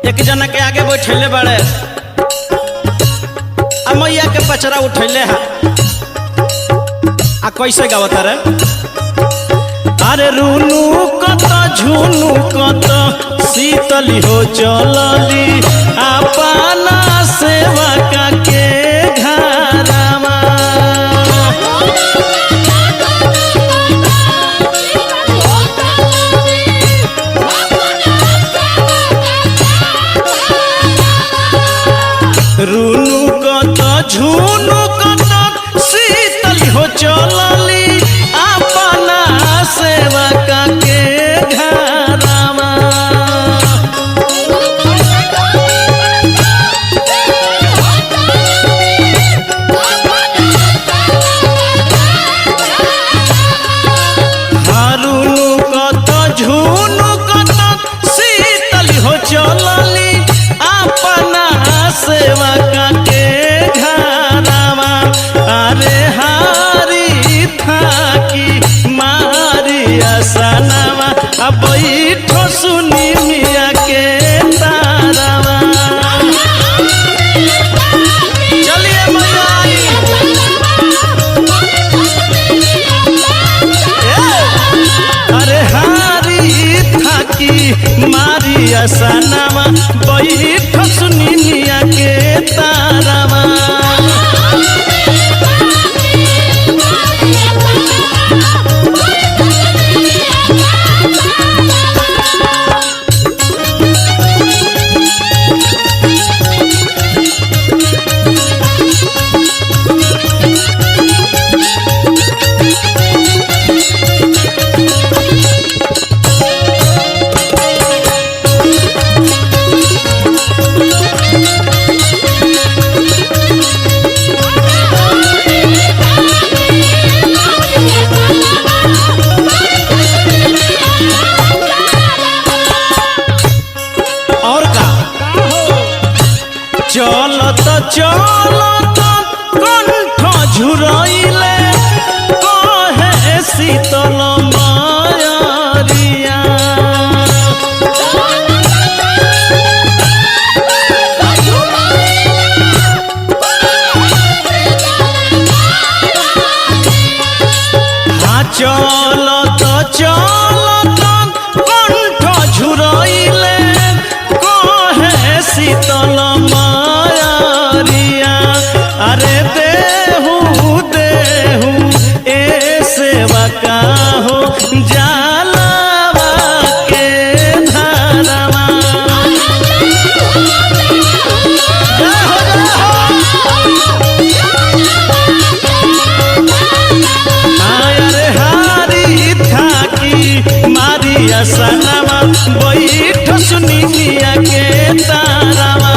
एक जना के आगे बैठले बड़े आ मैया के पचरा उठैले है आ कैसे गावता रे अरे रूनू कत झुनू कत शीतली हो चलली अपना सेवा का के घरमा रूनू कत झुनू कत शीतली हो चलली अपना सेवा का के घरमा रूनू कत झुनू कत शीतली हो चलली अपना सेवा का के घरमा अरे हारी थाकी मारी आसनवा अब बैठो सुनी मिया के तारवा चलिए मैया अरे हारी थाकी मारी आसनवा बैठो सुनी मिया के तारवा चलत कंठ झुरइले कहे शीतल मायरिया चलत चलत कंठ झुरइले कहे शीतल अरे देहू देहू ए सेवा का हो जालवा के धरवा अरे हारी थाकी मारी आसनवा बैठ सुनी मिया के तारवा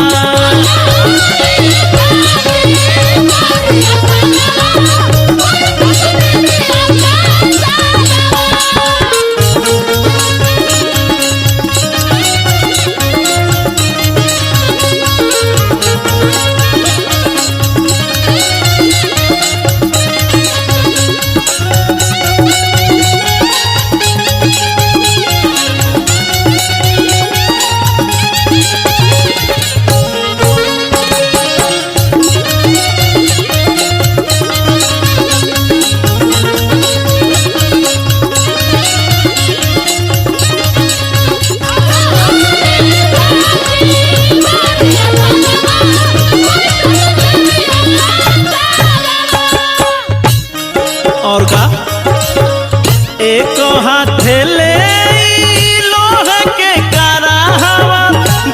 और का एक हाथ ले लोहा के कराहवा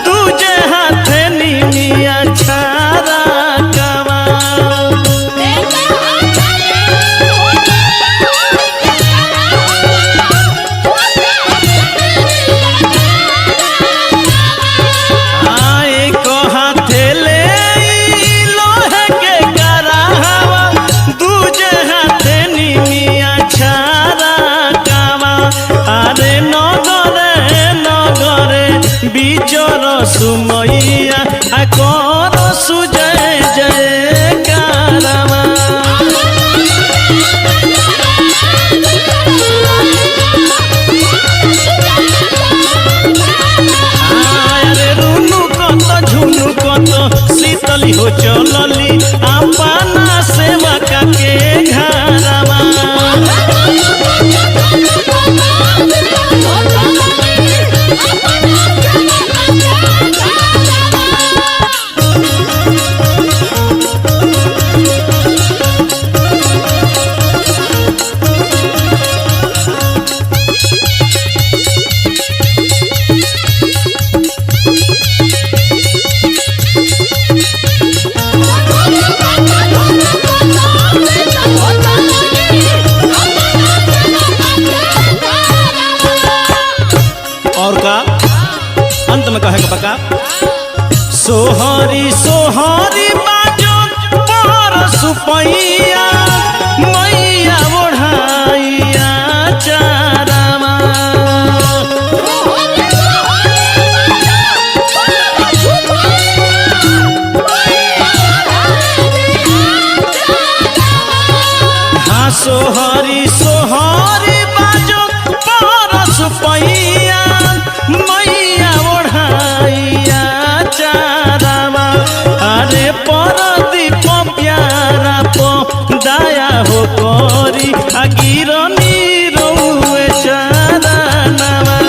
दूजे हाथ निमिया छारा कवा एक हाथ ले लोहा के कराहवा दूजे हाथ निमिया छारा कवा अरे नगरे नगरे बिचर सुमैया कर सुजय जय कारवा अरे रूनू सोहरी सोहरी बाजो पर सुपैया मैया ओढ़ाइया चारामा हाँ सोहरी सोहरी बाजो पर सुपैया मैया ओढ़ाइया चारामा अरे पर दीप प्यारा पो दया हो करी आगिरनी रोए चारानामा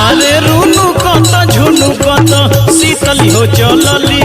अरे रुनु कत झुनु कत शीतली हो चलली